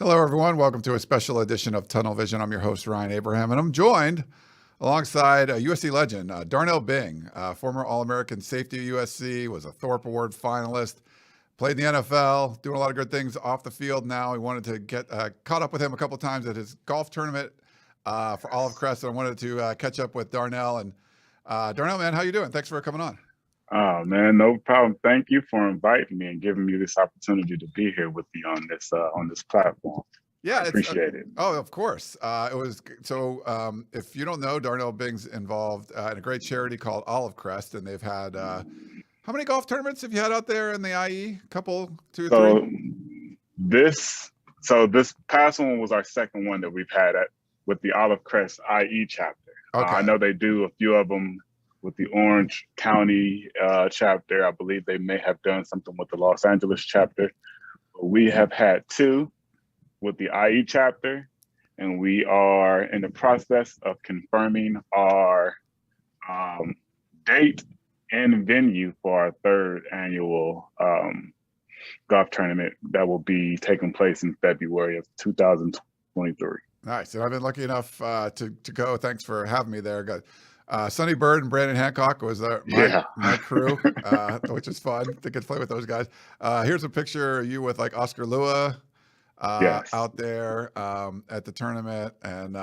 Hello, everyone. Welcome to a special edition of Tunnel Vision. I'm your host, Ryan Abraham, and I'm joined alongside a USC legend, Darnell Bing, former All-American safety at USC, was a Thorpe Award finalist, played in the NFL, doing a lot of good things off the field now. We wanted to get caught up with him a couple times at his golf tournament for Olive Crest, and I wanted to catch up with Darnell. And Darnell, man, how you doing? Thanks for coming on. Oh man, no problem. Thank you for inviting me and giving me this opportunity to be here with you on this platform. Yeah, I appreciate it. Oh, of course. It was so. If you don't know, Darnell Bing's involved in a great charity called Olive Crest, and they've had how many golf tournaments have you had out there in the IE? Couple, two, three. This past one was our second one that we've had with the Olive Crest IE chapter. Okay. I know they do a few of them with the Orange County chapter. I believe they may have done something with the Los Angeles chapter. But we have had two with the IE chapter, and we are in the process of confirming our date and venue for our third annual golf tournament that will be taking place in February of 2023. Nice. And I've been lucky enough to go. Thanks for having me there. Got Sonny Bird and Brandon Hancock was my crew, which is fun to get to play with those guys. Here's a picture of you with like Oscar Lua out there at the tournament, and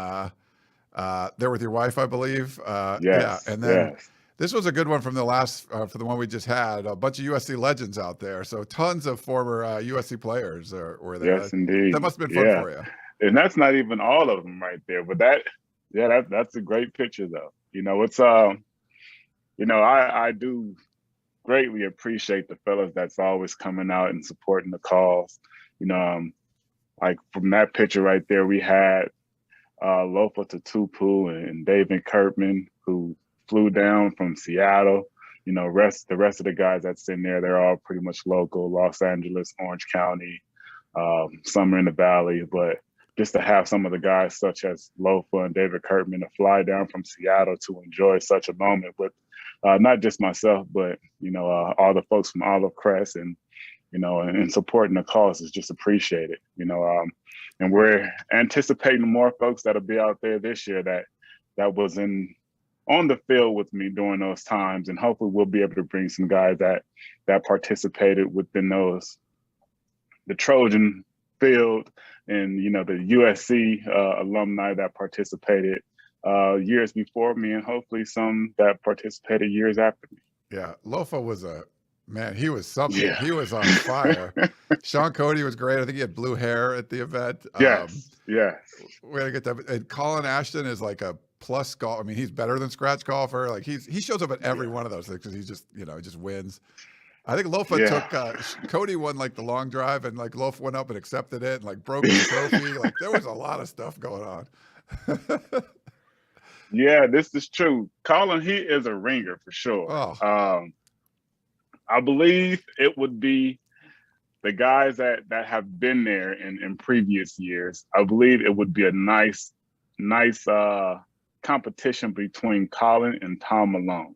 there with your wife, I believe. Yeah, and then this was a good one from the last for the one we just had. A bunch of USC legends out there, so tons of former USC players were there. Yes, indeed. That must have been fun for you. And that's not even all of them right there, but that's a great picture though. You know, it's I do greatly appreciate the fellas that's always coming out and supporting the cause. You know, like from that picture right there, we had Lofa Tatupu and David Kirkman, who flew down from Seattle. You know, the rest of the guys that's in there, they're all pretty much local, Los Angeles, Orange County, some are in the Valley, but just to have some of the guys such as Lofa and David Kirkman to fly down from Seattle to enjoy such a moment with not just myself, but, you know, all the folks from Olive Crest and, you know, and supporting the cause is just appreciated, you know, and we're anticipating more folks that'll be out there this year that was on the field with me during those times. And hopefully we'll be able to bring some guys that participated within the Trojan field and, you know, the USC alumni that participated years before me, and hopefully some that participated years after me. Yeah, Lofa was he was something. Yeah. He was on fire. Sean Cody was great. I think he had blue hair at the event. Yes. We had to get that. And Colin Ashton is like a plus golf. I mean, he's better than scratch golfer. Like he shows up at every one of those things because he just wins. I think Lofa took Cody won like the long drive, and like Lofa went up and accepted it and like broke the trophy. Like there was a lot of stuff going on. Yeah, this is true. Colin, he is a ringer for sure. Oh. I believe it would be the guys that have been there in previous years. I believe it would be a nice competition between Colin and Tom Malone.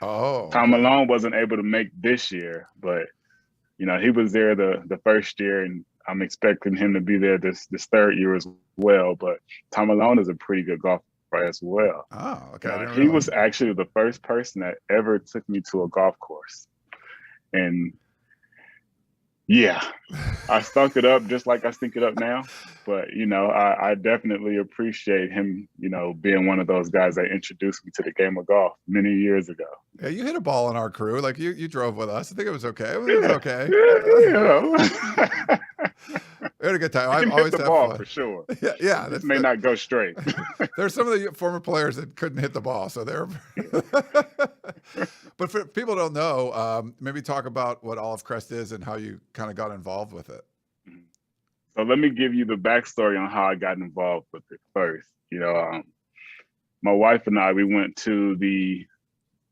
Oh, Tom Malone wasn't able to make this year, but you know, he was there the first year, and I'm expecting him to be there this third year as well. But Tom Malone is a pretty good golfer as well. Oh, okay. He was actually the first person that ever took me to a golf course. And yeah, I stunk it up just like I stink it up now. But, you know, I definitely appreciate him, you know, being one of those guys that introduced me to the game of golf many years ago. Yeah, you hit a ball in our crew. Like you drove with us. I think it was okay. It was okay. Yeah. We had a good time. I've always hit the ball for sure. Yeah. This may not go straight. There's some of the former players that couldn't hit the ball, so they're. But for people who don't know, maybe talk about what Olive Crest is and how you kind of got involved with it. So let me give you the backstory on how I got involved with it first. You know, my wife and I, we went to the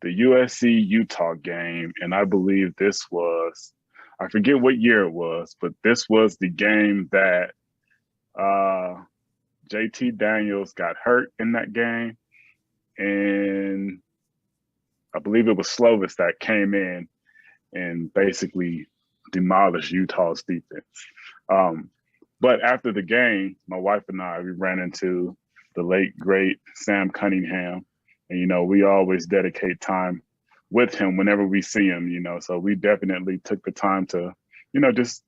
USC Utah game, and I believe this was, I forget what year it was, but this was the game that JT Daniels got hurt in that game, and I believe it was Slovis that came in and basically demolished Utah's defense. But after the game, my wife and I, we ran into the late, great Sam Cunningham. And, we always dedicate time with him whenever we see him, so we definitely took the time to, just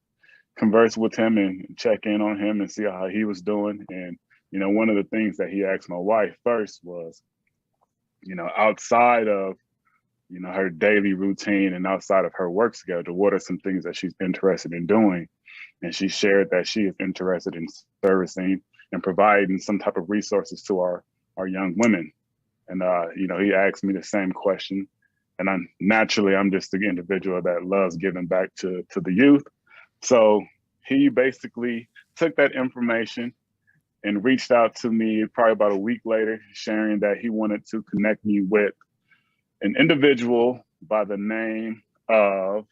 converse with him and check in on him and see how he was doing. And, one of the things that he asked my wife first was, outside of, her daily routine and outside of her work schedule, what are some things that she's interested in doing? And she shared that she is interested in servicing and providing some type of resources to our young women. And, he asked me the same question. And I'm just the individual that loves giving back to the youth. So he basically took that information and reached out to me probably about a week later, sharing that he wanted to connect me with an individual by the name of,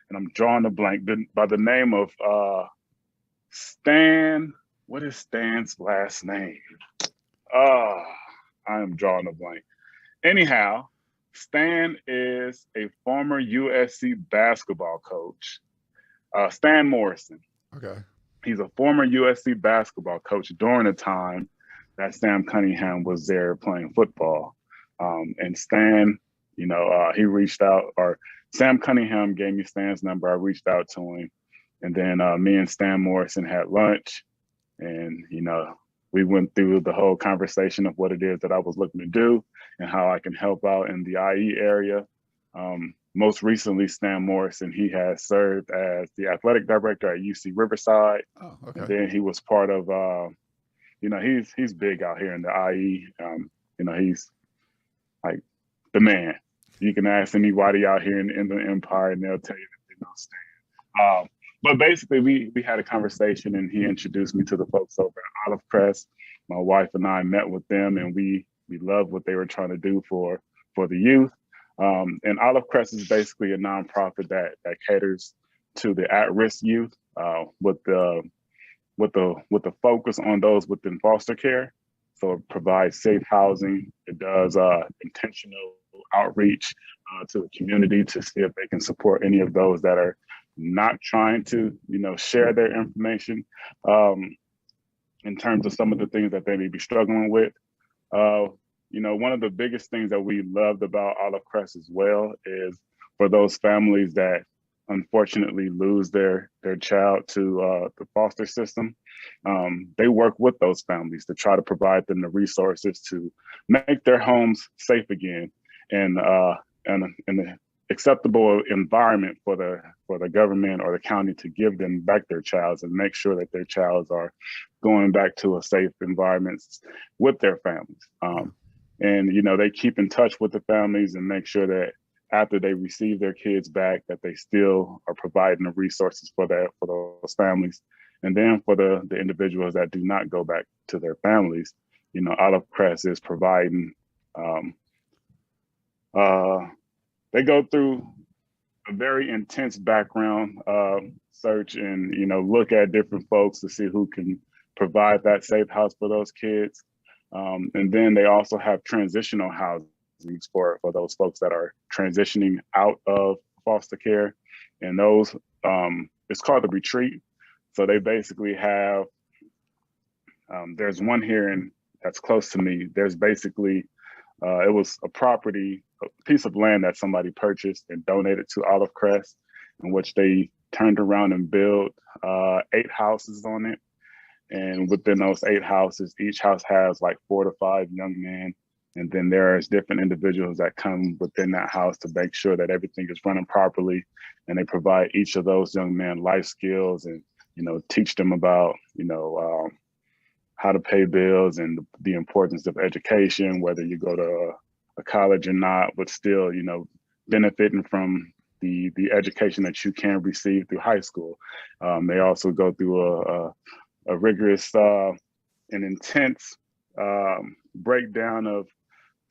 and I'm drawing a blank, by the name of Stan. What is Stan's last name? I am drawing a blank. Anyhow, Stan is a former USC basketball coach, Stan Morrison. Okay. He's a former USC basketball coach during the time that Sam Cunningham was there playing football. And Stan, he reached out, or Sam Cunningham gave me Stan's number. I reached out to him. And then me and Stan Morrison had lunch. And, we went through the whole conversation of what it is that I was looking to do and how I can help out in the IE area. Most recently, Stan Morrison, he has served as the athletic director at UC Riverside. Oh, okay. And then he was part of, he's big out here in the IE. He's like the man. You can ask anybody out here in the Empire and they'll tell you that they know Stan. But basically, we had a conversation and he introduced me to the folks over at Olive Crest. My wife and I met with them and we loved what they were trying to do for the youth. And Olive Crest is basically a nonprofit that caters to the at-risk youth with the focus on those within foster care. So it provides safe housing. It does intentional outreach to the community to see if they can support any of those that are not trying to, share their information in terms of some of the things that they may be struggling with. One of the biggest things that we loved about Olive Crest as well is for those families that unfortunately lose their child to the foster system. They work with those families to try to provide them the resources to make their homes safe again and an acceptable environment for the government or the county to give them back their child and make sure that their child are going back to a safe environment with their families. And, they keep in touch with the families and make sure that after they receive their kids back, that they still are providing the resources for those families. And then for the individuals that do not go back to their families, Olive Crest is providing, they go through a very intense background search and, look at different folks to see who can provide that safe house for those kids. And then they also have transitional housing for those folks that are transitioning out of foster care. And those, it's called the retreat. So they basically have, there's one here that's close to me. There's basically, it was a piece of land that somebody purchased and donated to Olive Crest, in which they turned around and built 8 houses on it. And within those 8 houses, each house has like 4 to 5 young men. And then there's different individuals that come within that house to make sure that everything is running properly. And they provide each of those young men life skills and, teach them about, how to pay bills and the importance of education, whether you go to a college or not, but still, benefiting from the education that you can receive through high school. They also go through a rigorous and intense breakdown of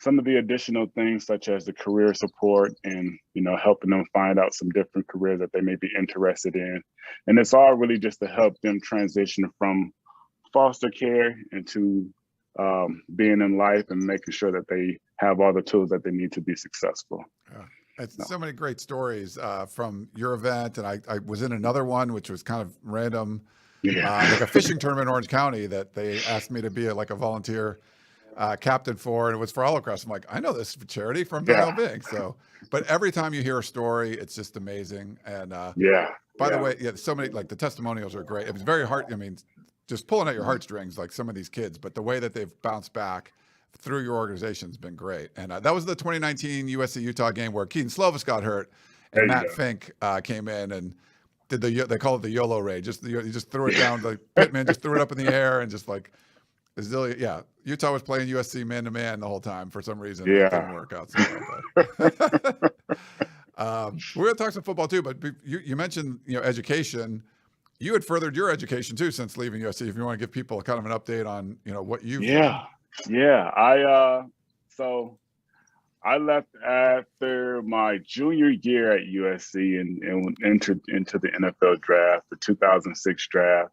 some of the additional things, such as the career support and, helping them find out some different careers that they may be interested in. And it's all really just to help them transition from foster care into being in life and making sure that they have all the tools that they need to be successful. Yeah. It's so many great stories from your event. And I was in another one, which was kind of random. like a fishing tournament in Orange County that they asked me to be like a volunteer captain for, and it was for Olive Crest. I'm like, I know this charity from Darnell Bing. So, but every time you hear a story, it's just amazing. And by the way, so many, like the testimonials are great. It was very hard. I mean, just pulling at your heartstrings, like some of these kids, but the way that they've bounced back through your organization has been great. And that was the 2019 USC Utah game where Keaton Slovis got hurt and Matt Fink came in and did they call it the YOLO raid. You just threw it down. The Pittman just threw it up in the air and just like, Utah was playing USC man-to-man the whole time for some reason. It didn't work out so well. We're going to talk some football too, but you mentioned, education. You had furthered your education too since leaving USC. If you want to give people kind of an update on, what you've done. So I left after my junior year at USC and entered into the NFL draft, the 2006 draft.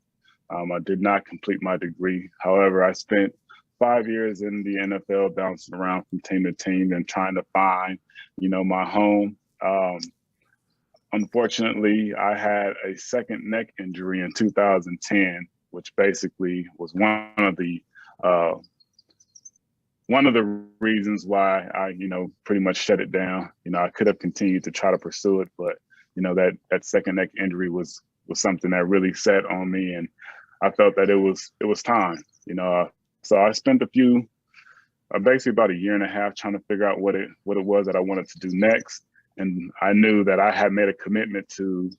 I did not complete my degree. However, I spent 5 years in the NFL, bouncing around from team to team and trying to find, my home. Unfortunately, I had a second neck injury in 2010, which basically was one of the reasons why I, pretty much shut it down. I could have continued to try to pursue it, but that second neck injury was something that really set on me, and I felt that it was time. So I spent basically about a year and a half trying to figure out what it was that I wanted to do next. And I knew that I had made a commitment to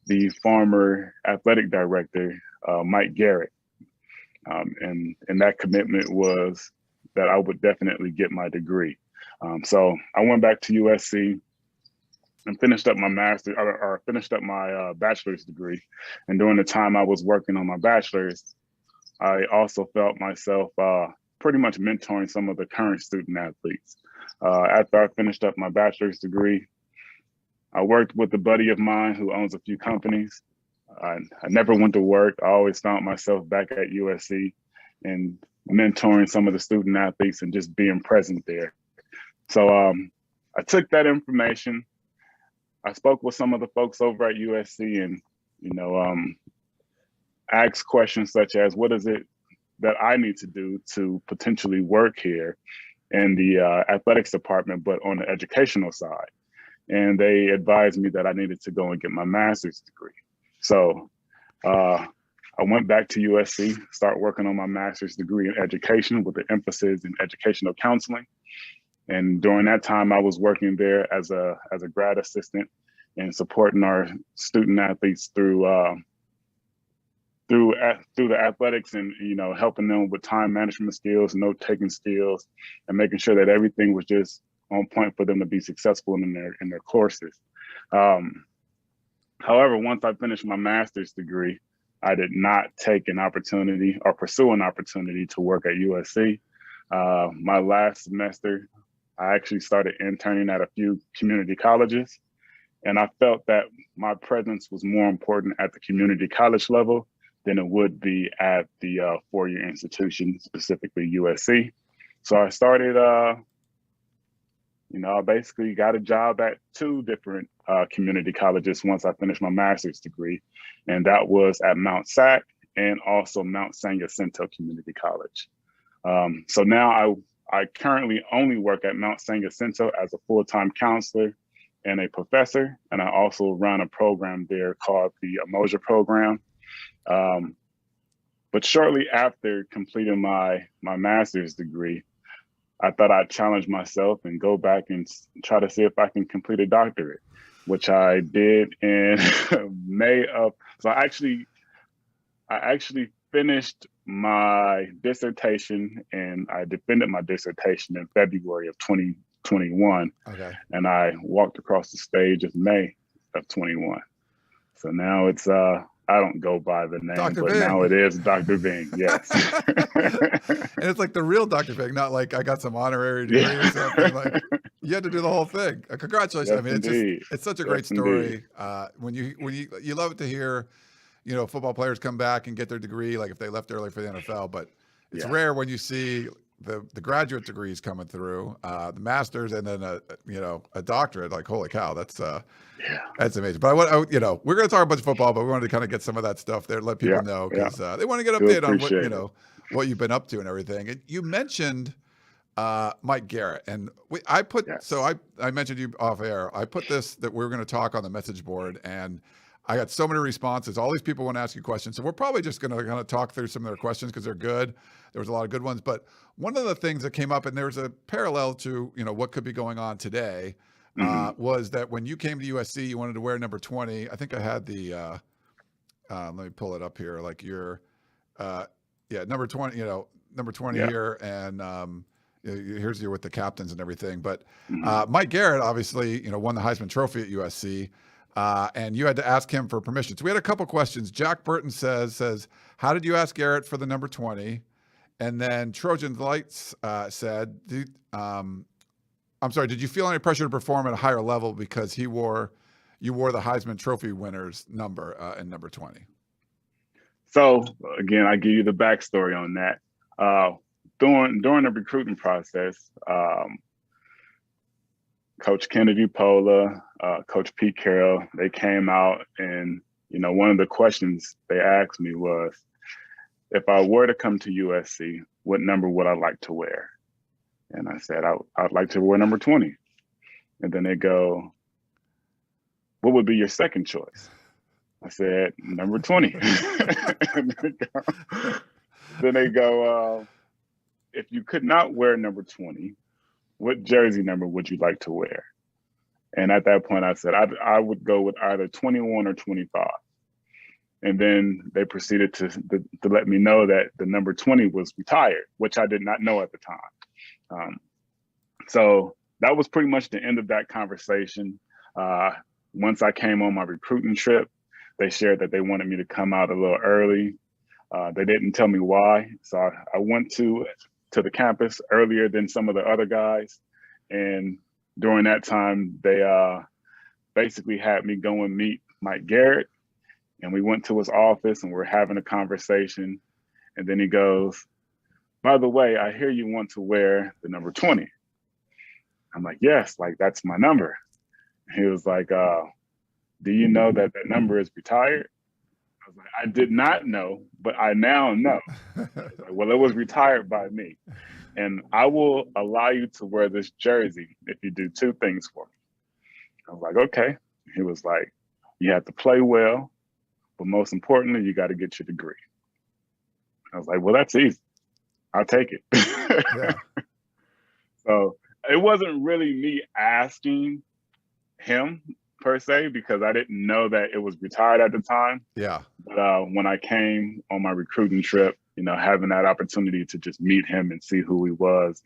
the former athletic director, Mike Garrett. And that commitment was that I would definitely get my degree. So I went back to USC and finished up my bachelor's degree. And during the time I was working on my bachelor's, I also felt myself pretty much mentoring some of the current student athletes. After I finished up my bachelor's degree, I worked with a buddy of mine who owns a few companies. I never went to work. I always found myself back at USC and mentoring some of the student athletes and just being present there. So I took that information. I spoke with some of the folks over at USC and, asked questions such as, what is it that I need to do to potentially work here in the athletics department, but on the educational side? And they advised me that I needed to go and get my master's degree. So I went back to USC, start working on my master's degree in education with an emphasis in educational counseling. And during that time, I was working there as a grad assistant and supporting our student athletes through the athletics and, helping them with time management skills, note-taking skills, and making sure that everything was just on point for them to be successful in their courses. However, once I finished my master's degree, I did not take an opportunity or pursue an opportunity to work at USC. My last semester, I actually started interning at a few community colleges, and I felt that my presence was more important at the community college level than it would be at the four-year institution, specifically USC. So I started, I basically got a job at two different community colleges once I finished my master's degree, and that was at Mount SAC and also Mount San Jacinto Community College. So now I currently only work at Mount San Jacinto as a full-time counselor and a professor, and I also run a program there called the Emoja program. But shortly after completing my master's degree, I thought I'd challenge myself and go back and try to see if I can complete a doctorate, which I did in May of. So I actually finished my dissertation and I defended my dissertation in February of 2021. Okay. And I walked across the stage in May of 21. So now it's I don't go by the name, Dr. but Bing. Now it is Dr. Bing. Yes. And it's like the real Dr. Bing, not like I got some honorary degree or something. Like you had to do the whole thing. Congratulations. Yes, I mean, it's such a great story. When you love it to hear, football players come back and get their degree, like if they left early for the NFL, but it's rare when you see the graduate degrees coming through, the master's, and then a doctorate. Like, holy cow, that's amazing. But we're going to talk about football, but we wanted to kind of get some of that stuff there, let people know, because they want to get updated on what you've been up to and everything. And you mentioned Mike Garrett, and I mentioned you off air. I put this that we were going to talk on the message board, and I got so many responses. All these people want to ask you questions. So we're probably just going to kind of talk through some of their questions because they're good. There was a lot of good ones. But one of the things that came up, and there's a parallel to, what could be going on today, was that when you came to USC, you wanted to wear number 20. I think I had the, let me pull it up here. Like number 20, number 20 here. And here's you with the captains and everything. But Mike Garrett, obviously, won the Heisman Trophy at USC. And you had to ask him for permission. So we had a couple questions. Jack Burton says, how did you ask Garrett for the number 20? And then Trojans Lights said, I'm sorry, did you feel any pressure to perform at a higher level because you wore the Heisman Trophy winner's number in number 20? So again, I give you the backstory on that. During the recruiting process, Coach Kennedy Pola, Coach Pete Carroll, they came out and, one of the questions they asked me was, if I were to come to USC, what number would I like to wear? And I said, I'd like to wear number 20. And then they go, what would be your second choice? I said, number 20. Then they go, if you could not wear number 20, what jersey number would you like to wear? And at that point, I said, I would go with either 21 or 25. And then they proceeded to let me know that the number 20 was retired, which I did not know at the time. So that was pretty much the end of that conversation. Once I came on my recruiting trip, they shared that they wanted me to come out a little early. They didn't tell me why. So I went to the campus earlier than some of the other guys. And during that time, they basically had me go and meet Mike Garrett. And we went to his office and we're having a conversation. And then he goes, by the way, I hear you want to wear the number 20. I'm like, yes, like that's my number. He was like, do you know that that number is retired? I was like, I did not know, but I now know. Like, well, it was retired by me. And I will allow you to wear this jersey if you do two things for me. I was like, okay. He was like, you have to play well, but most importantly, you got to get your degree. I was like, well, that's easy. I'll take it. Yeah. So it wasn't really me asking him per se, because I didn't know that it was retired at the time. Yeah. But when I came on my recruiting trip, having that opportunity to just meet him and see who he was,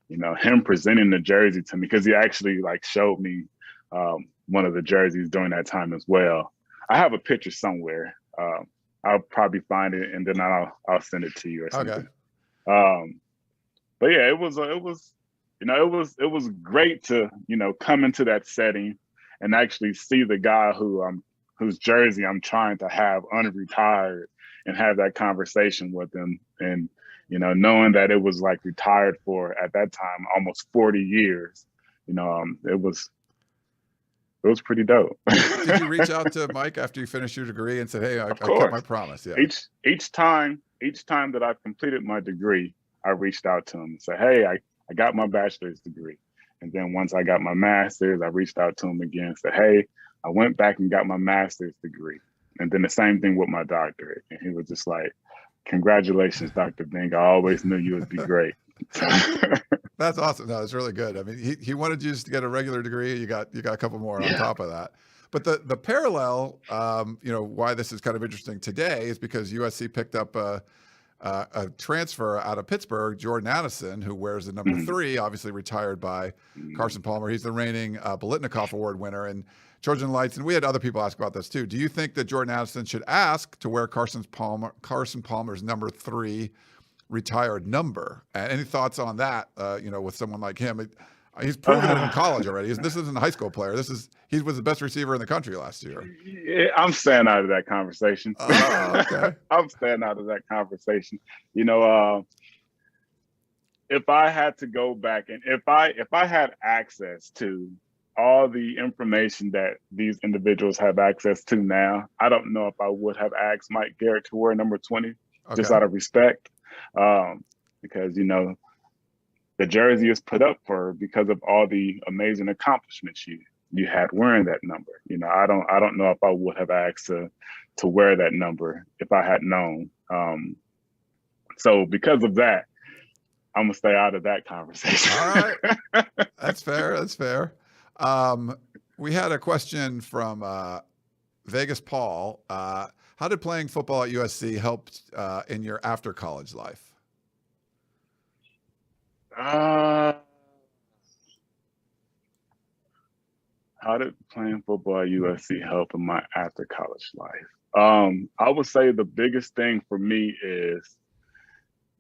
and him presenting the jersey to me, because he actually showed me one of the jerseys during that time as well. I have a picture somewhere. I'll probably find it and then I'll send it to you or something. Okay. But yeah, it was great to come into that setting and actually see the guy whose jersey I'm trying to have unretired and have that conversation with him, and knowing that it was retired for at that time almost 40 years. It was pretty dope. Did you reach out to Mike after you finished your degree and said, hey, I kept my promise? Yeah. Each time that I've completed my degree, I reached out to him and said, hey, I got my bachelor's degree. And then once I got my master's, I reached out to him again and said, hey, I went back and got my master's degree. And then the same thing with my doctorate. And he was just like, congratulations, Dr. Bing. I always knew you would be great. That's awesome. No, it's really good. I mean, he wanted you just to get a regular degree. You got a couple more on top of that. But the parallel, why this is kind of interesting today is because USC picked up a transfer out of Pittsburgh, Jordan Addison, who wears the number 3, obviously retired by Carson Palmer. He's the reigning Biletnikoff Award winner. And Trojan Lights, and we had other people ask about this too. Do you think that Jordan Addison should ask to wear Carson Palmer's number 3 retired number? Any thoughts on that? With someone like him, he's proven it in college already. This isn't a high school player. He was the best receiver in the country last year. Yeah, I'm staying out of that conversation. Oh, okay. I'm staying out of that conversation. if I had to go back and if I had access to all the information that these individuals have access to now, I don't know if I would have asked Mike Garrett to wear number 20, just out of respect, because the jersey is put up for because of all the amazing accomplishments you had wearing that number. I don't know if I would have asked to wear that number if I had known. So because of that, I'm gonna stay out of that conversation. All right, that's fair. That's fair. We had a question from Vegas Paul. How did playing football at USC help in your after college life? How did playing football at USC help in my after college life? I would say the biggest thing for me is,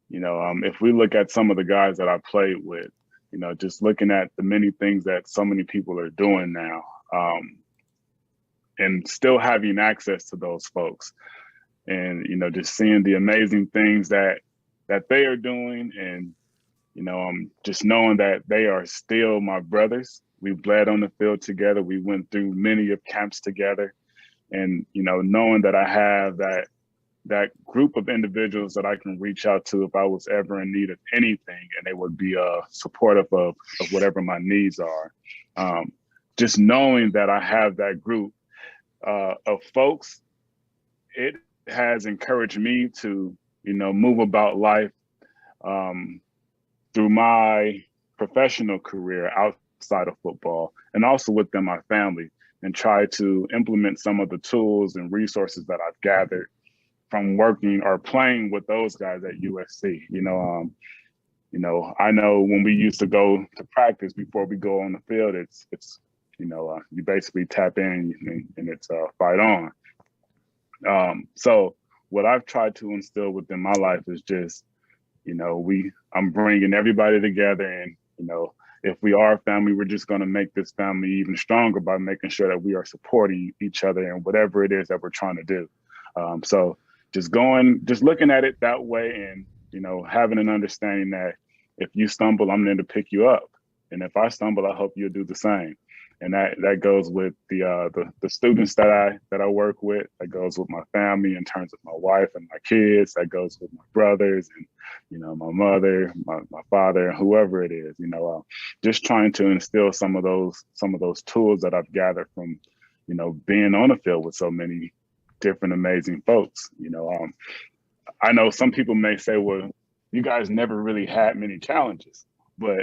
if we look at some of the guys that I played with, just looking at the many things that so many people are doing now, and still having access to those folks, and just seeing the amazing things that they are doing, and just knowing that they are still my brothers. We bled on the field together. We went through many of camps together, and knowing that I have that group of individuals that I can reach out to if I was ever in need of anything, and they would be supportive of whatever my needs are. Just knowing that I have that group of folks, it has encouraged me to move about life through my professional career outside of football, and also within my family, and try to implement some of the tools and resources that I've gathered from working or playing with those guys at USC. I know when we used to go to practice before we go on the field, it's you basically tap in and it's fight on. So what I've tried to instill within my life is just, I'm bringing everybody together, and if we are a family, we're just going to make this family even stronger by making sure that we are supporting each other in whatever it is that we're trying to do. So just looking at it that way, and having an understanding that if you stumble, I'm there to pick you up, and if I stumble, I hope you'll do the same. And that goes with the students that I work with. That goes with my family in terms of my wife and my kids. That goes with my brothers and my mother, my father, and whoever it is. Just trying to instill some of those tools that I've gathered from being on the field with so many different amazing folks. I know some people may say, well, you guys never really had many challenges, but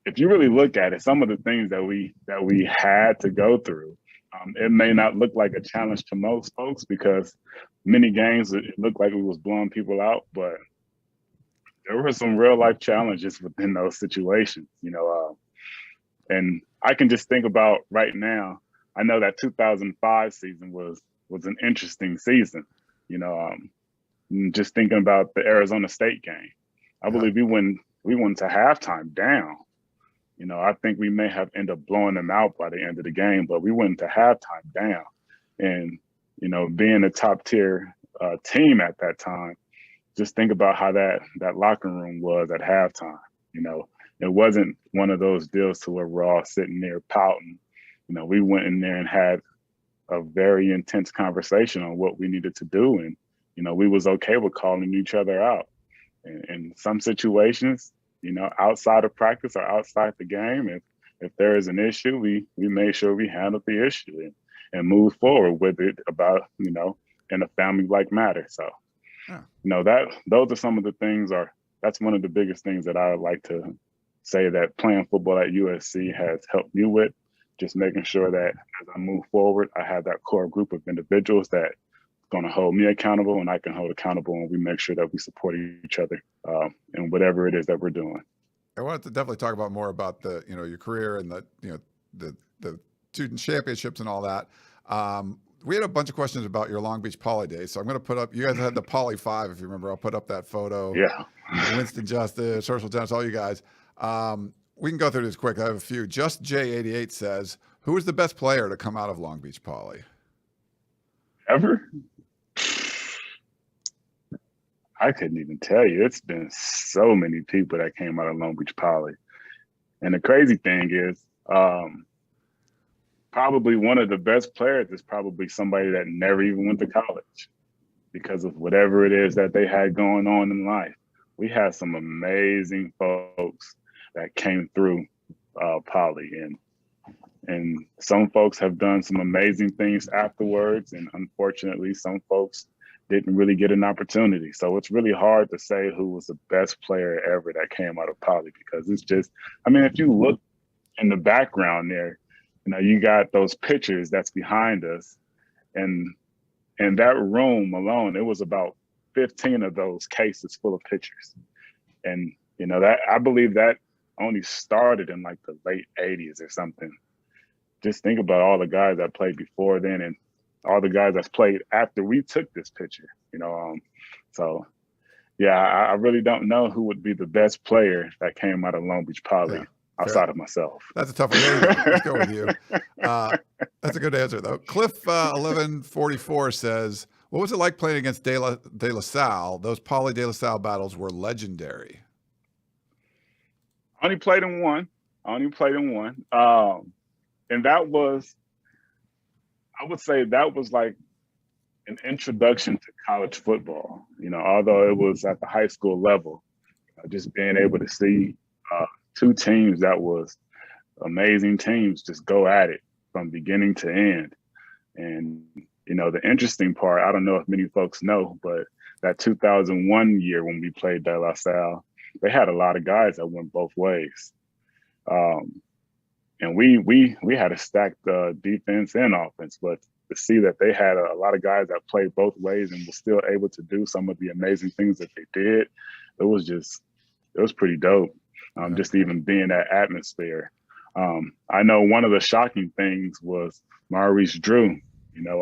if you really look at it, some of the things that we had to go through, it may not look like a challenge to most folks, because many games it looked like we was blowing people out, but there were some real life challenges within those situations, and I can just think about right now. I know that 2005 season was an interesting season, just thinking about the Arizona State game. I believe we went to halftime down. I think we may have ended up blowing them out by the end of the game, but we went to halftime down. And, being a top tier team at that time, just think about how that locker room was at halftime. It wasn't one of those deals to where we're all sitting there pouting. We went in there and had a very intense conversation on what we needed to do. And, we was okay with calling each other out. And in some situations, outside of practice or outside the game, if there is an issue, we made sure we handled the issue and moved forward with it about, in a family-like manner. So, those are some of the things, that's one of the biggest things that I would like to say that playing football at USC has helped me with, just making sure that as I move forward, I have that core group of individuals that going to hold me accountable and I can hold accountable, and we make sure that we support each other in whatever it is that we're doing. I wanted to definitely talk about more about the, your career and the student championships and all that. We had a bunch of questions about your Long Beach Poly days. So I'm going to put up, you guys had the Poly 5, if you remember. I'll put up that photo. Yeah. Winston Justice, Social Tennis, all you guys. We can go through this quick. I have a few. Just J88 says, who is the best player to come out of Long Beach Poly? Ever? I couldn't even tell you. It's been so many people that came out of Long Beach Poly. And the crazy thing is, probably one of the best players is probably somebody that never even went to college because of whatever it is that they had going on in life. We had some amazing folks that came through Poly, and some folks have done some amazing things afterwards, and unfortunately, some folks didn't really get an opportunity. So it's really hard to say who was the best player ever that came out of Poly, because it's just, I mean, if you look in the background there, you know, you got those pictures that's behind us, and in that room alone, it was about 15 of those cases full of pictures. And, you know, that I believe that only started in like the late 80s or something. Just think about all the guys that played before then and all the guys that's played after we took this picture, you know. So, yeah, I really don't know who would be the best player that came out of Long Beach Poly outside of myself. That's a tough one. Let's go with you. That's a good answer, though. Cliff 1144 says, what was it like playing against De La Salle? Those Poly De La Salle battles were legendary. I only played in one. And that was, I would say that was like an introduction to college football, you know, although it was at the high school level, just being able to see two teams that was amazing teams just go at it from beginning to end. And, you know, the interesting part, I don't know if many folks know, but that 2001 year when we played De La Salle, they had a lot of guys that went both ways. And we had a stacked defense and offense, but to see that they had a lot of guys that played both ways and were still able to do some of the amazing things that they did, it was pretty dope. Just even being that atmosphere. I know one of the shocking things was Maurice Drew. You know,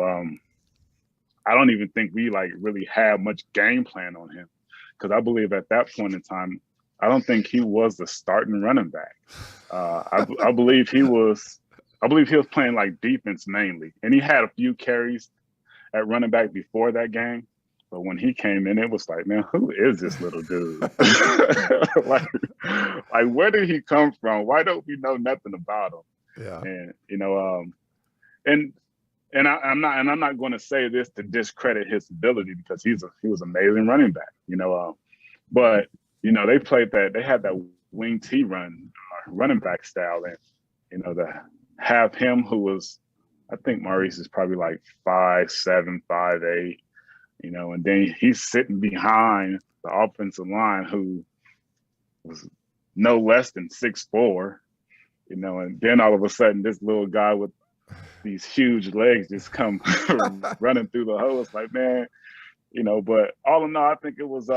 I don't even think we like really had much game plan on him, because I believe at that point in time, I don't think he was the starting running back. I believe he was playing like defense mainly, and he had a few carries at running back before that game. But when he came in, it was like, man, who is this little dude? like, where did he come from? Why don't we know nothing about him? Yeah. And you know, and I'm not going to say this to discredit his ability, because he was an amazing running back. You know, but you know, they had that wing T running back style, and you know, to have him, who was, I think Maurice is probably like 5'7", 5'8", you know, and then he's sitting behind the offensive line who was no less than 6'4", you know, and then all of a sudden this little guy with these huge legs just come running through the hole. It's like, man, you know, but all in all, I think it was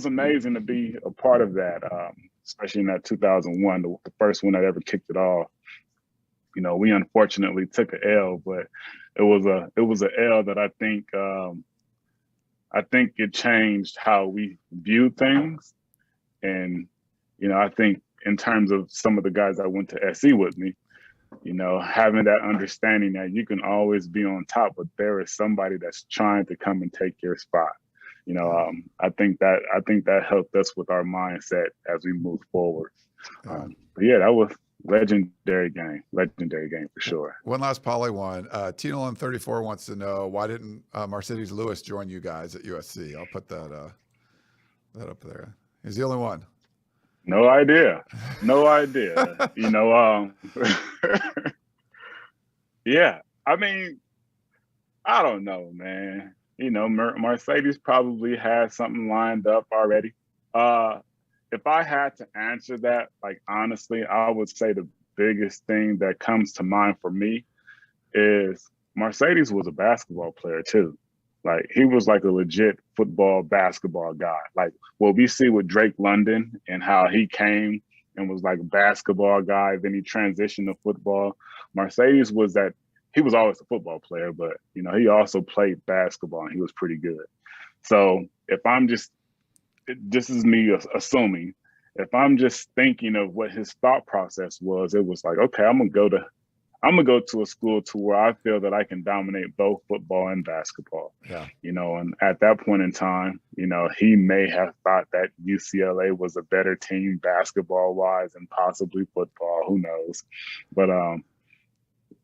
amazing to be a part of that, especially in that 2001, the first one that ever kicked it off. You know, we unfortunately took an L, but it was an L that I think it changed how we viewed things. And, you know, I think in terms of some of the guys that went to SC with me, you know, having that understanding that you can always be on top, but there is somebody that's trying to come and take your spot. You know, I think that helped us with our mindset as we move forward. But yeah, that was legendary game for sure. One last Poly one. Tinolan34 wants to know, why didn't Mercedes Lewis join you guys at USC? I'll put that up there. He's the only one. No idea. You know, yeah. I mean, I don't know, man. You know, Mercedes probably has something lined up already. If I had to answer that, like, honestly, I would say the biggest thing that comes to mind for me is Mercedes was a basketball player too. Like, he was like a legit football, basketball guy. Like what we see with Drake London and how he came and was like a basketball guy, then he transitioned to football. Mercedes was that. He was always a football player, but, you know, he also played basketball and he was pretty good. So if I'm just, this is me assuming, if I'm just thinking of what his thought process was, it was like, okay, I'm going I'm gonna go to a school to where I feel that I can dominate both football and basketball. Yeah. And at that point in time, he may have thought that UCLA was a better team basketball wise and possibly football. Who knows? But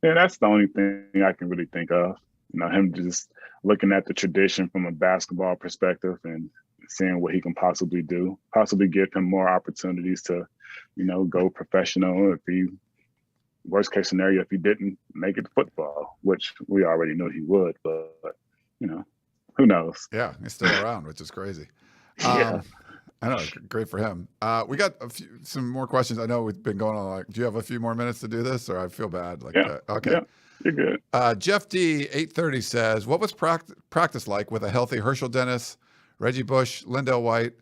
yeah, that's the only thing I can really think of. Him just looking at the tradition from a basketball perspective and seeing what he can possibly do, possibly give him more opportunities to, go professional. If he, worst case scenario, if he didn't make it to football, which we already knew he would, but who knows? Yeah, he's still around, which is crazy. Yeah. I know, great for him. We got some more questions. I know we've been going on. Do you have a few more minutes to do this, or I feel bad? Okay. Yeah, you're good. Jeff D 830 says, "What was practice like with a healthy Herschel Dennis, Reggie Bush, Lindell White,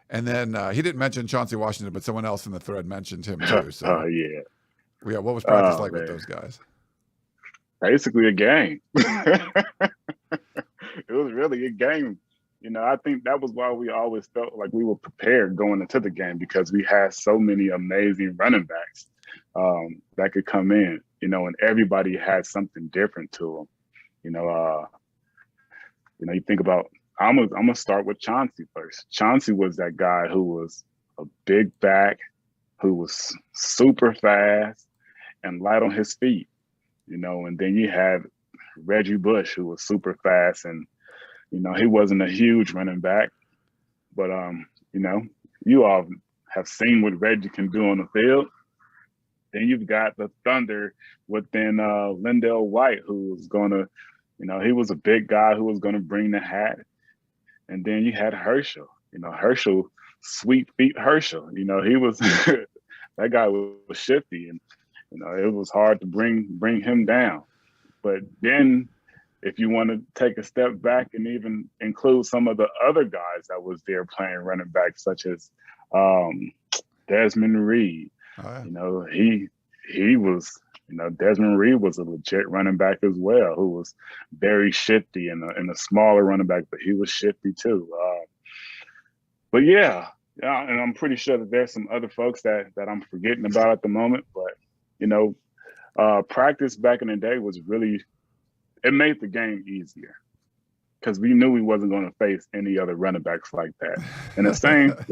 and then he didn't mention Chauncey Washington, but someone else in the thread mentioned him too." So yeah. What was practice like with those guys? Basically a game. It was really a game. I think that was why we always felt like we were prepared going into the game, because we had so many amazing running backs that could come in, and everybody had something different to them. You think about, I'm gonna start with Chauncey first. Chauncey was that guy who was a big back, who was super fast and light on his feet, and then you had Reggie Bush, who was super fast, and he wasn't a huge running back, but you all have seen what Reggie can do on the field. Then you've got the Thunder within Lindell White, who was gonna, he was a big guy who was gonna bring the hat. And then you had Herschel, Herschel, sweet feet Herschel. He was that guy was shifty, and it was hard to bring him down. But then, if you want to take a step back and even include some of the other guys that was there playing running back, such as Desmond Reed. Oh, yeah. He was, Desmond Reed was a legit running back as well, who was very shifty and a smaller running back, but he was shifty too. But yeah, and I'm pretty sure that there's some other folks that I'm forgetting about at the moment. But practice back in the day was really, it made the game easier, because we knew we wasn't going to face any other running backs like that. And the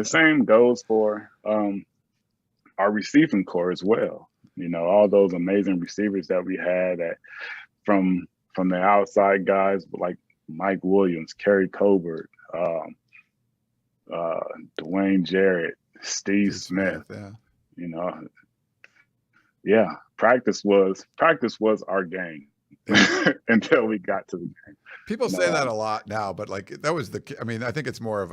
same goes for our receiving core as well. All those amazing receivers that we had from the outside guys like Mike Williams, Kerry Colbert, Dwayne Jarrett, Steve Smith. Yeah. Practice was our game. Until we got to the game. People say that a lot now, but that was I think it's more of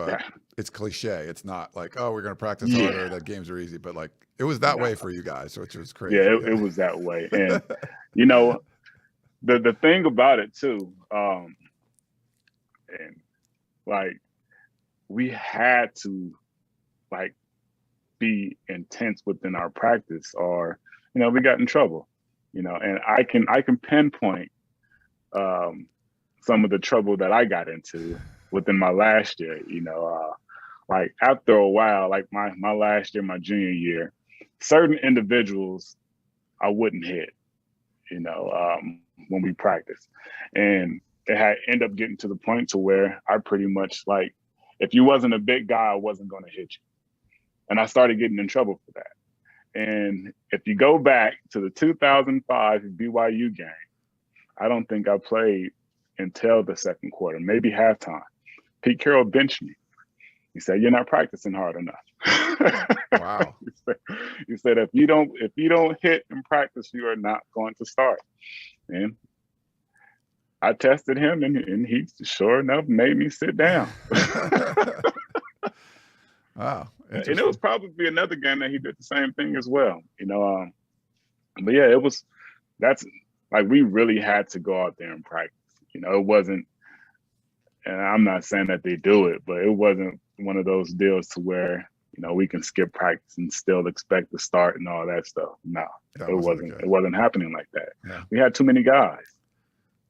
it's cliche. It's not like, oh, we're going to practice harder, that games are easy, but it was that way for you guys, which was crazy. Yeah, it was that way. And, the thing about it too, we had to be intense within our practice, or, we got in trouble. And I can pinpoint some of the trouble that I got into within my last year. After a while, my last year, my junior year, certain individuals I wouldn't hit. When we practiced, and it had end up getting to the point to where I pretty much if you wasn't a big guy, I wasn't going to hit you, and I started getting in trouble for that. And if you go back to the 2005 BYU game, I don't think I played until the second quarter, maybe halftime. Pete Carroll benched me. He said, "You're not practicing hard enough." Wow. He said, if you don't hit in practice, you are not going to start. And I tested him, and he sure enough made me sit down. Wow. And it was probably another game that he did the same thing as well. But yeah, we really had to go out there and practice. It wasn't, and I'm not saying that they do it, but it wasn't one of those deals to where, we can skip practice and still expect to start and all that stuff. No, it wasn't happening like that. Yeah. We had too many guys.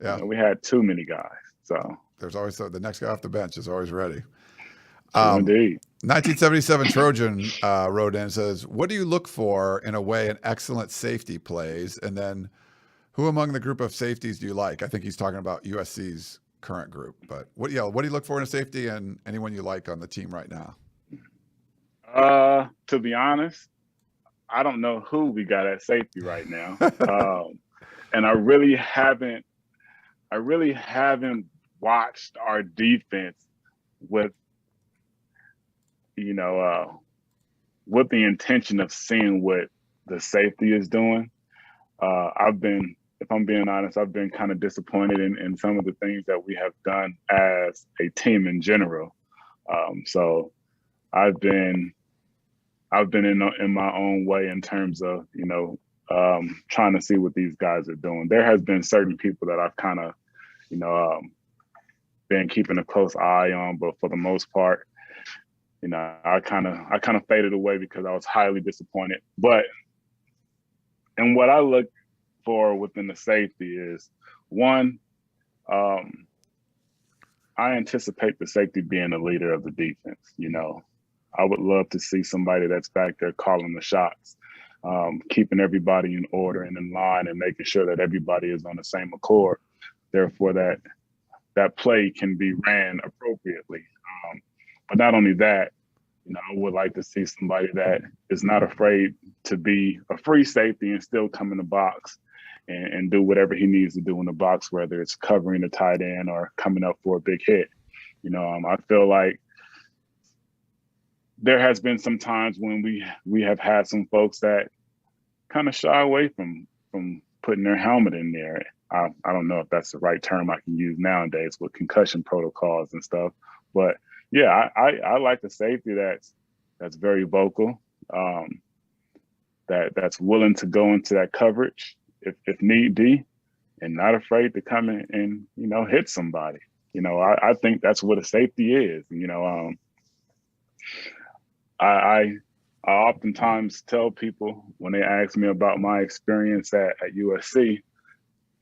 Yeah. We had too many guys. So there's always the next guy off the bench is always ready. Indeed. 1977 Trojan wrote in and says, "What do you look for in a way an excellent safety plays?" And then Who among the group of safeties do you like? I think he's talking about USC's current group, but what do you look for in a safety, and anyone you like on the team right now? To be honest, I don't know who we got at safety right now. And I really haven't watched our defense with, with the intention of seeing what the safety is doing. If I'm being honest, I've been kind of disappointed in some of the things that we have done as a team in general. So I've been in my own way in terms of, trying to see what these guys are doing. There has been certain people that I've kind of, been keeping a close eye on, but for the most part, I kind of faded away because I was highly disappointed. But, and what I look for within the safety is, one, I anticipate the safety being the leader of the defense. I would love to see somebody that's back there calling the shots, keeping everybody in order and in line, and making sure that everybody is on the same accord. Therefore, that play can be ran appropriately. But not only that, I would like to see somebody that is not afraid to be a free safety and still come in the box and do whatever he needs to do in the box, whether it's covering the tight end or coming up for a big hit. I feel like there has been some times when we have had some folks that kind of shy away from putting their helmet in there. I don't know if that's the right term I can use nowadays with concussion protocols and stuff, but yeah, I like the safety that's very vocal, that's willing to go into that coverage if need be, and not afraid to come in and hit somebody. I think that's what a safety is. I oftentimes tell people when they ask me about my experience at USC,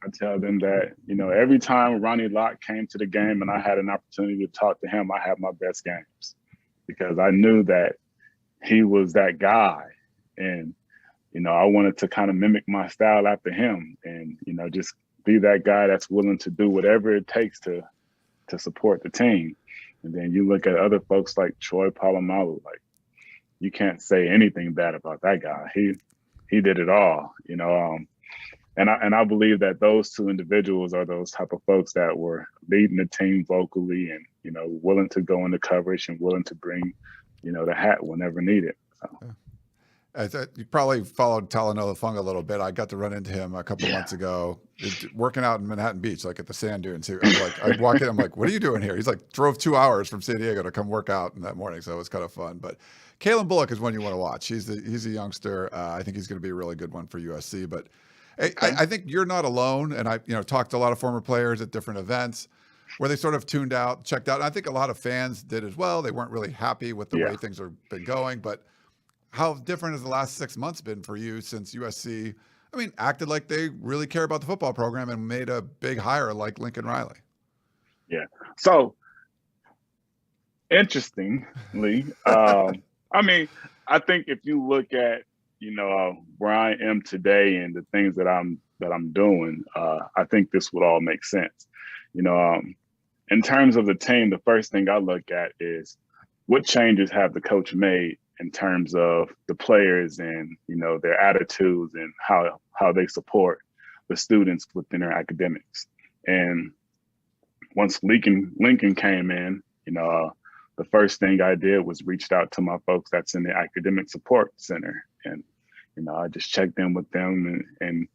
I tell them that, every time Ronnie Lott came to the game and I had an opportunity to talk to him, I had my best games because I knew that he was that guy. And, I wanted to kind of mimic my style after him and, just be that guy that's willing to do whatever it takes to support the team. And then you look at other folks like Troy Polamalu, like, you can't say anything bad about that guy. He did it all, And I believe that those two individuals are those type of folks that were leading the team vocally and, willing to go into coverage and willing to bring, the hat whenever needed. So. You probably followed Talanoa Funga a little bit. I got to run into him a couple months ago, working out in Manhattan Beach, like at the sand dunes. I'd walk in, I'm like, what are you doing here? He's like, drove 2 hours from San Diego to come work out in that morning. So it was kind of fun. But Kalen Bullock is one you want to watch. He's a youngster. I think he's going to be a really good one for USC. But I think you're not alone. And I talked to a lot of former players at different events where they sort of tuned out, checked out. And I think a lot of fans did as well. They weren't really happy with the way things have been going. But how different has the last 6 months been for you since USC, acted like they really care about the football program and made a big hire like Lincoln Riley? Yeah. So, interestingly, I think if you look at, where I am today and the things that I'm doing, I think this would all make sense. In terms of the team, the first thing I look at is what changes have the coach made in terms of the players and, their attitudes and how they support the students within their academics. And once Lincoln came in, the first thing I did was reached out to my folks that's in the academic support center. And, I just checked in with them and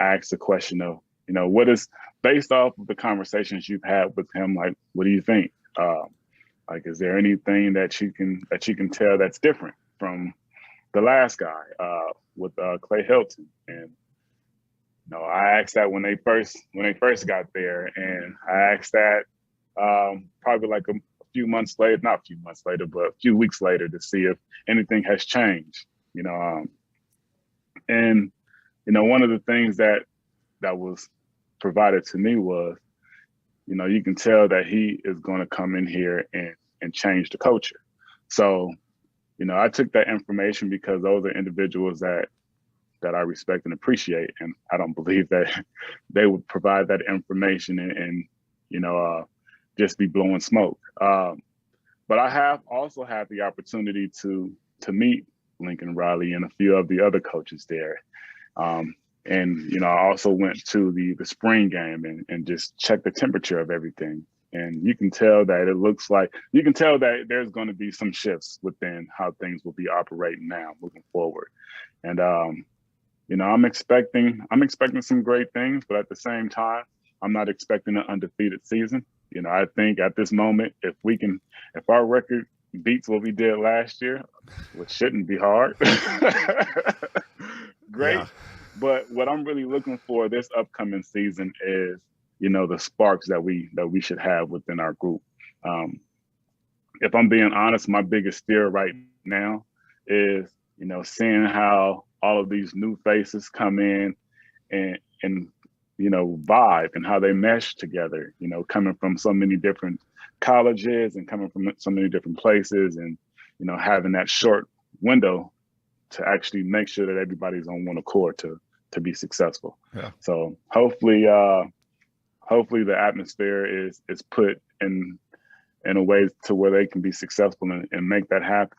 asked the question of, what is, based off of the conversations you've had with him, like, what do you think? Like, is there anything that you can tell that's different from the last guy with Clay Hilton? And I asked that when they first got there, and I asked that probably like a few months later, not a few months later, but a few weeks later to see if anything has changed. And one of the things that was provided to me was, you can tell that he is going to come in here and change the culture. So, I took that information because those are individuals that that I respect and appreciate, and I don't believe that they would provide that information and just be blowing smoke. But I have also had the opportunity to meet Lincoln Riley and a few of the other coaches there. And I also went to the spring game and just checked the temperature of everything. And you can tell that there's going to be some shifts within how things will be operating now moving forward. And I'm expecting some great things, but at the same time, I'm not expecting an undefeated season. I think at this moment, if our record beats what we did last year, which shouldn't be hard, great. Yeah. But what I'm really looking for this upcoming season is, the sparks that we should have within our group. If I'm being honest, my biggest fear right now is, seeing how all of these new faces come in and vibe and how they mesh together, coming from so many different colleges and coming from so many different places, and, having that short window to actually make sure that everybody's on one accord to be successful. Yeah. So hopefully the atmosphere is put in a way to where they can be successful and make that happen.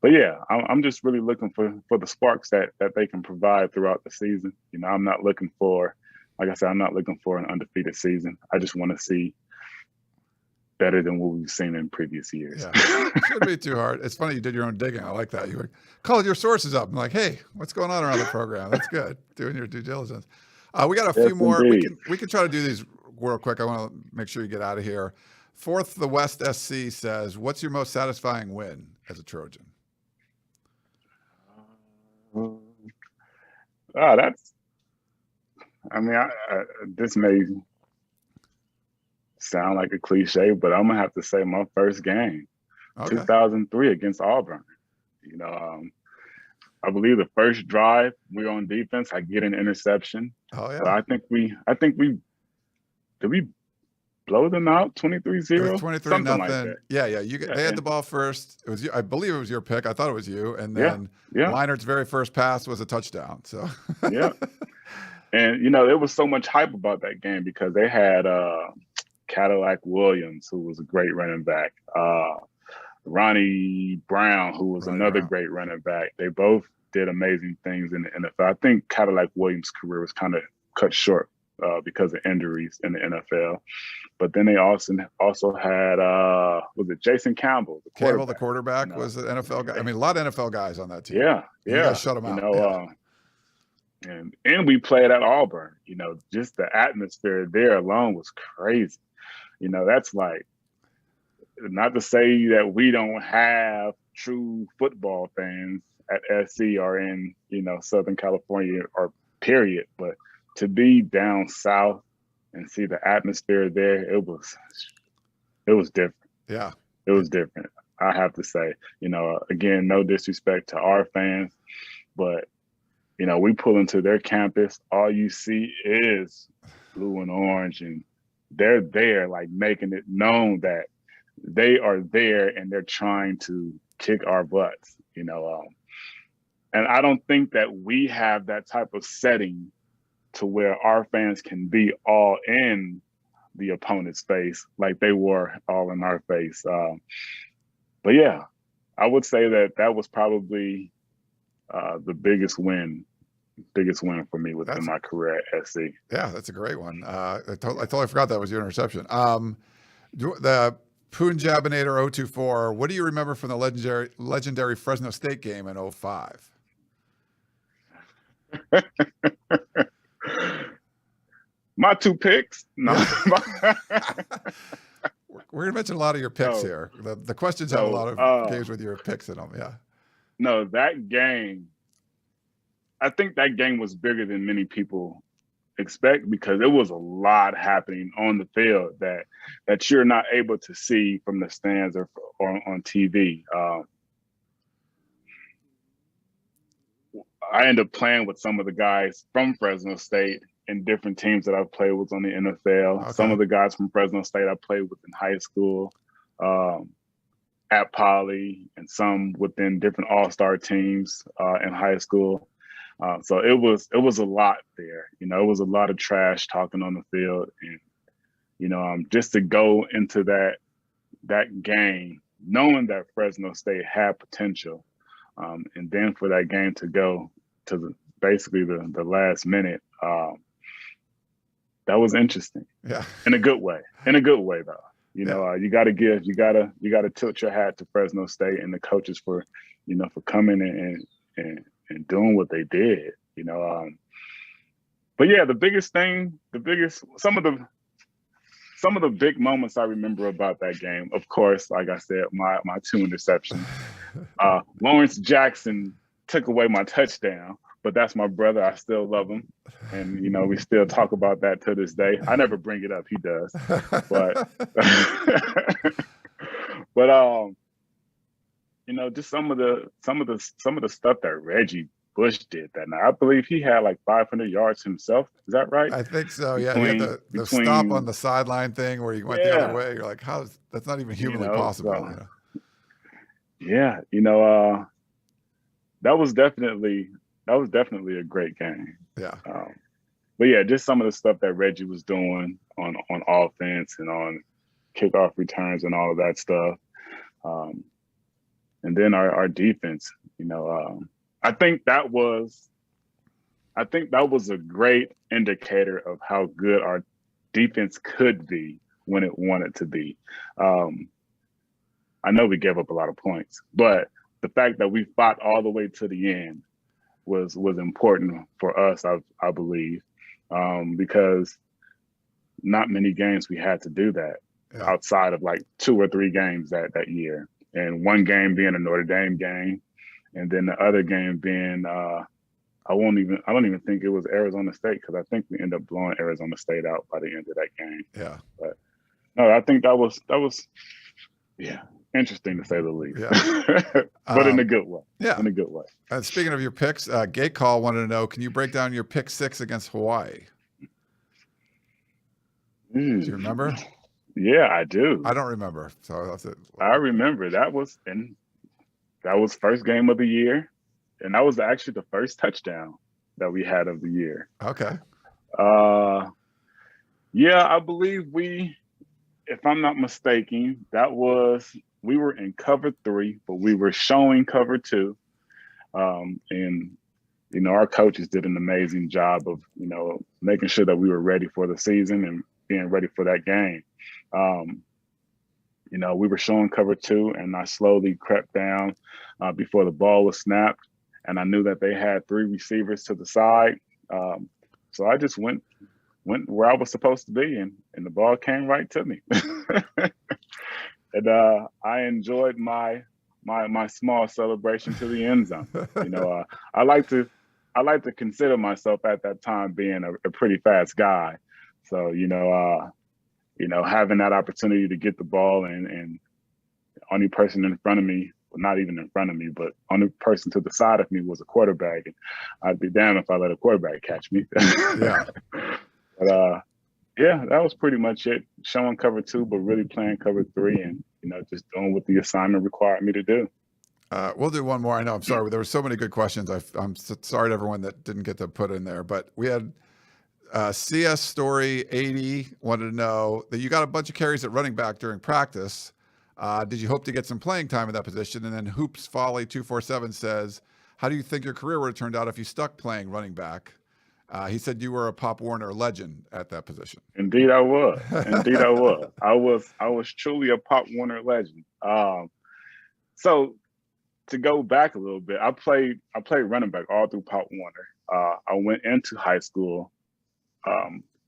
But yeah, I'm just really looking for the sparks that they can provide throughout the season. I'm not looking for, like I said, I'm not looking for an undefeated season. I just want to see better than what we've seen in previous years. Yeah. It shouldn't be too hard. It's funny you did your own digging. I like that. You called your sources up and like, hey, what's going on around the program? That's good. Doing your due diligence. We got a few more. Indeed. We can try to do these real quick. I want to make sure you get out of here. Fourth, the West SC says, what's your most satisfying win as a Trojan? This may sound like a cliche, but I'm gonna have to say my first game, 2003 against Auburn. I believe the first drive we were on defense, I get an interception. Oh yeah. But I think we did we blow them out 23-0? 23-0. Like that. Yeah. They had the ball first. It was you. I believe it was your pick. I thought it was you. And then Leinert's very first pass was a touchdown. So yeah. And there was so much hype about that game because they had Cadillac Williams, who was a great running back. Ronnie Brown, who was another great running back. They both did amazing things in the NFL. I think Cadillac Williams' career was kind of cut short because of injuries in the NFL. But then they also had was it Jason Campbell, the quarterback was an NFL guy. I mean, a lot of NFL guys on that team. Yeah. You guys shut them out. And we played at Auburn. Just the atmosphere there alone was crazy. That's like, not to say that we don't have true football fans at SC or in, Southern California or period, but to be down south and see the atmosphere there, it was different. Yeah. It was different. I have to say, again, no disrespect to our fans, but we pull into their campus, all you see is blue and orange, and they're there, like making it known that they are there and they're trying to kick our butts, And I don't think that we have that type of setting to where our fans can be all in the opponent's face like they were all in our face. But yeah, I would say that was probably the biggest win for me within my career at SC. Yeah, that's a great one. I totally forgot that was your interception. The Punjabinator 024, what do you remember from the legendary Fresno State game in 2005? My two picks? No. We're going to mention a lot of your picks here. The questions have a lot of games with your picks in them, yeah. No, that game, I think that game was bigger than many people expect because there was a lot happening on the field that you're not able to see from the stands or on TV. I ended up playing with some of the guys from Fresno State in different teams that I've played with on the NFL. Okay. Some of the guys from Fresno State I played with in high school, at Poly, and some within different all-star teams in high school. So it was a lot there. You know, it was a lot of trash talking on the field, and you know, just to go into that game knowing that Fresno State had potential, and then for that game to go to basically the last minute, that was interesting. Yeah, in a good way. In a good way, though. You know, you got to tilt your hat to Fresno State and the coaches for, you know, for coming and doing what they did. You know, but yeah, some of the big moments I remember about that game, of course, like I said, my 2 interceptions. Lawrence Jackson took away my touchdown, but that's my brother. I still love him. And, you know, we still talk about that to this day. I never bring it up. He does. But, but you know, just some of the stuff that Reggie Bush did that night. I believe he had like 500 yards himself. Is that right? I think so. Yeah, he had the stop on the sideline thing where he went the other way. You're like, that's not even humanly possible. So, yeah, you know, that was definitely a great game. Yeah. But yeah, just some of the stuff that Reggie was doing on offense and on kickoff returns and all of that stuff. And then our defense, you know, I think that was a great indicator of how good our defense could be when it wanted to be. I know we gave up a lot of points, but the fact that we fought all the way to the end was important for us, I believe, because not many games we had to do that outside of like 2 or 3 games that year, and one game being a Notre Dame game, and then the other game being I don't even think it was Arizona State, because I think we ended up blowing Arizona State out by the end of that game. Yeah, but no, I think that was interesting to say the least. Yeah. But in a good way. Yeah. In a good way. Speaking of your picks, Gate Call wanted to know, can you break down your pick 6 against Hawaii? Do you remember? Yeah, I do. I don't remember. So that's it. I remember that was first game of the year. And that was actually the first touchdown that we had of the year. Okay. Yeah, I believe if I'm not mistaken, we were in cover 3, but we were showing cover 2. And, you know, our coaches did an amazing job of, you know, making sure that we were ready for the season and being ready for that game. You know, we were showing cover 2, and I slowly crept down before the ball was snapped. And I knew that they had 3 receivers to the side. So I just went where I was supposed to be, and the ball came right to me. And I enjoyed my small celebration to the end zone. You know, I like to consider myself at that time being a pretty fast guy. So, you know, having that opportunity to get the ball and only person in front of me, well, not even in front of me, but only person to the side of me was a quarterback. And I'd be damned if I let a quarterback catch me. Yeah. But yeah, that was pretty much it. Showing cover 2, but really playing cover 3, and, you know, just doing what the assignment required me to do. We'll do one more. I know, I'm sorry. There were so many good questions. I'm sorry to everyone that didn't get to put in there, but we had CS Story 80 wanted to know that you got a bunch of carries at running back during practice. Did you hope to get some playing time in that position? And then Hoops Folly 247 says, how do you think your career would have turned out if you stuck playing running back? He said you were a Pop Warner legend at that position. Indeed, I was. Indeed, I was. I was truly a Pop Warner legend. So to go back a little bit, I played running back all through Pop Warner. I went into high school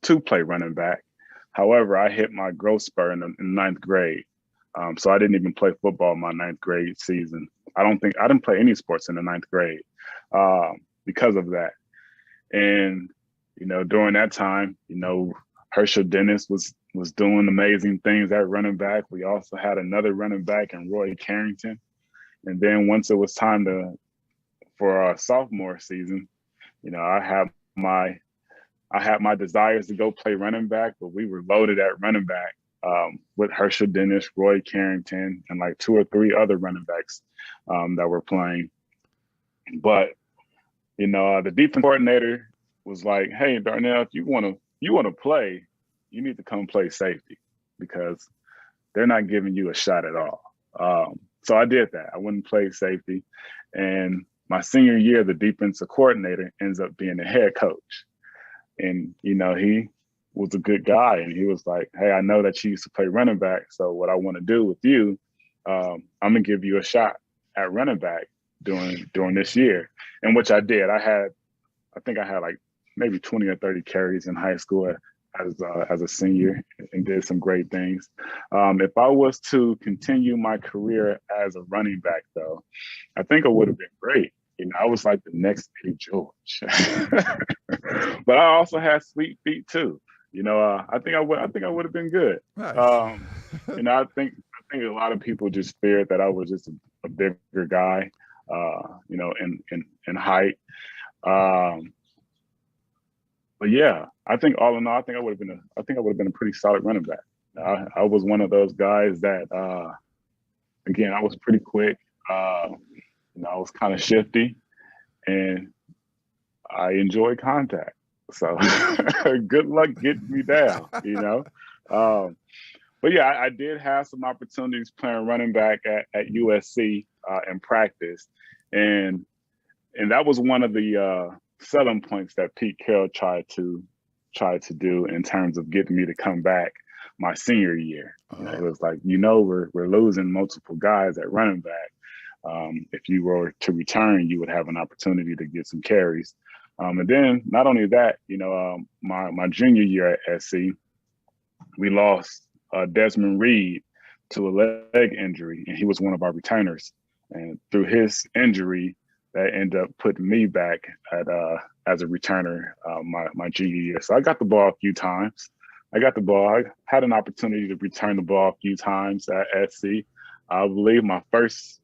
to play running back. However, I hit my growth spur in 9th grade. So I didn't even play football my 9th grade season. I didn't play any sports in the 9th grade because of that. And, you know, during that time, you know, Herschel Dennis was doing amazing things at running back. We also had another running back in Roy Carrington. And then once it was time for our sophomore season, you know, I had my desires to go play running back, but we were loaded at running back with Herschel Dennis, Roy Carrington, and like 2 or 3 other running backs that were playing. But The defense coordinator was like, "Hey, Darnell, if you want to play, you need to come play safety because they're not giving you a shot at all." So I did that. I went and played safety, and my senior year, the defensive coordinator ends up being the head coach, and he was a good guy, and he was like, "Hey, I know that you used to play running back, so what I want to do with you, I'm gonna give you a shot at running back during this year," and which I did. I think I had like maybe 20 or 30 carries in high school as a senior, and did some great things. If I was to continue my career as a running back, though, I think it would have been great. I was like the next Eddie George, but I also had sweet feet too. I think I would have been good. Nice. I think a lot of people just feared that I was just a bigger guy, in height. But yeah, I think all in all, I think I would have been a pretty solid running back. I was one of those guys that, again, I was pretty quick. I was kind of shifty, and I enjoy contact. So good luck getting me down, But yeah, I did have some opportunities playing running back at USC in practice, and that was one of the selling points that Pete Carroll tried to do in terms of getting me to come back my senior year. It was like, we're losing multiple guys at running back. If you were to return, you would have an opportunity to get some carries. And then not only that, my junior year at SC, we lost Desmond Reed to a leg injury, and he was one of our returners. And through his injury, that ended up putting me back as a returner my junior year. So I got the ball a few times. I had an opportunity to return the ball a few times at SC. I believe my first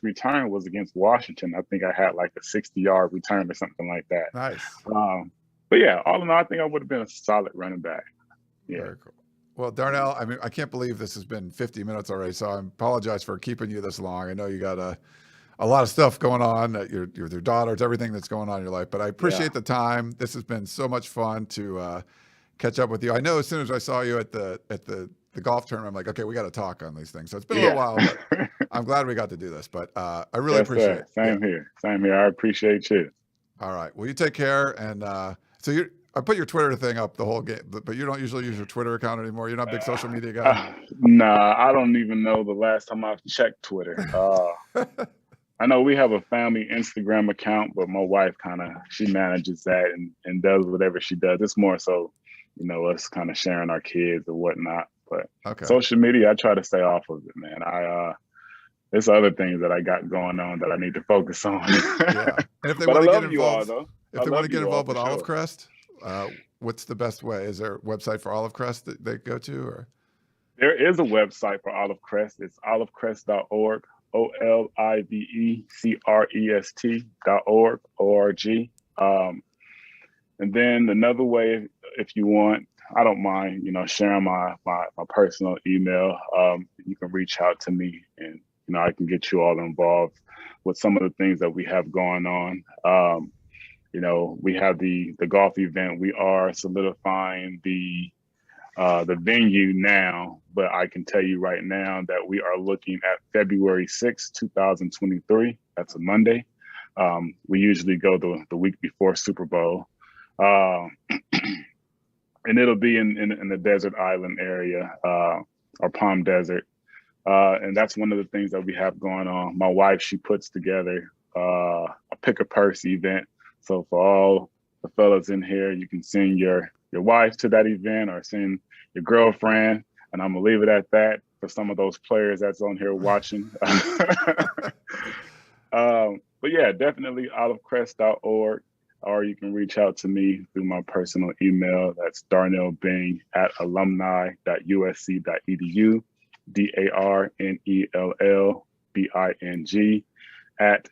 return was against Washington. I think I had like a 60-yard return or something like that. Nice. But yeah, all in all, I think I would have been a solid running back. Yeah. Very cool. Well, Darnell, I mean, I can't believe this has been 50 minutes already, so I apologize for keeping you this long. I know you got a lot of stuff going on, your daughters, everything that's going on in your life, but I appreciate the time. This has been so much fun to catch up with you. I know as soon as I saw you at the golf tournament, I'm like, okay, we got to talk on these things. So it's been a little while, but I'm glad we got to do this. But I really appreciate it. Same here. I appreciate you. All right. Well, you take care. And so I put your Twitter thing up the whole game, but you don't usually use your Twitter account anymore. You're not a big social media guy. Nah, I don't even know the last time I've checked Twitter. I know we have a family Instagram account, but my wife she manages that and does whatever she does. It's more so, us kind of sharing our kids or whatnot. But social media, I try to stay off of it, man. There's other things that I got going on that I need to focus on. Yeah. And if they want to get involved, if they want to get involved with Olive Crest, what's the best way? Is there a website for Olive Crest that they go to, or? There is a website for Olive Crest. It's olivecrest.org, OLIVECREST.org. And then another way, if you want, I don't mind, sharing my personal email. You can reach out to me, and I can get you all involved with some of the things that we have going on. We have the golf event. We are solidifying the venue now, but I can tell you right now that we are looking at February 6th, 2023. That's a Monday. We usually go the week before Super Bowl. And it'll be in the desert island area, or Palm Desert. And that's one of the things that we have going on. My wife, she puts together a pick a purse event. So for all the fellas in here, you can send your wife to that event or send your girlfriend. And I'm gonna leave it at that for some of those players that's on here watching. But yeah, definitely olivecrest.org. Or you can reach out to me through my personal email. That's Darnell Bing at alumni.usc.edu, DarnellBing at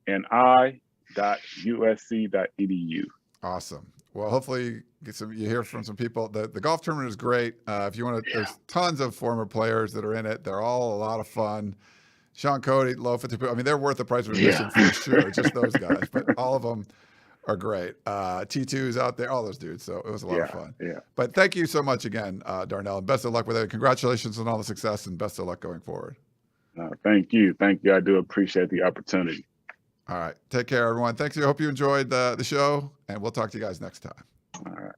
alumni.usc.edu. Awesome. Well, hopefully you hear from some people. The golf tournament is great. If you want to, there's tons of former players that are in it. They're all a lot of fun. Sean Cody, Lofa Tapu. I mean, they're worth the price of admission for sure. Just those guys, but all of them are great. T2's out there, all those dudes. So it was a lot of fun. Yeah. But thank you so much again, Darnell, and best of luck with it. Congratulations on all the success and best of luck going forward. Thank you. I do appreciate the opportunity. All right. Take care, everyone. Thanks. I hope you enjoyed the show, and we'll talk to you guys next time. All right.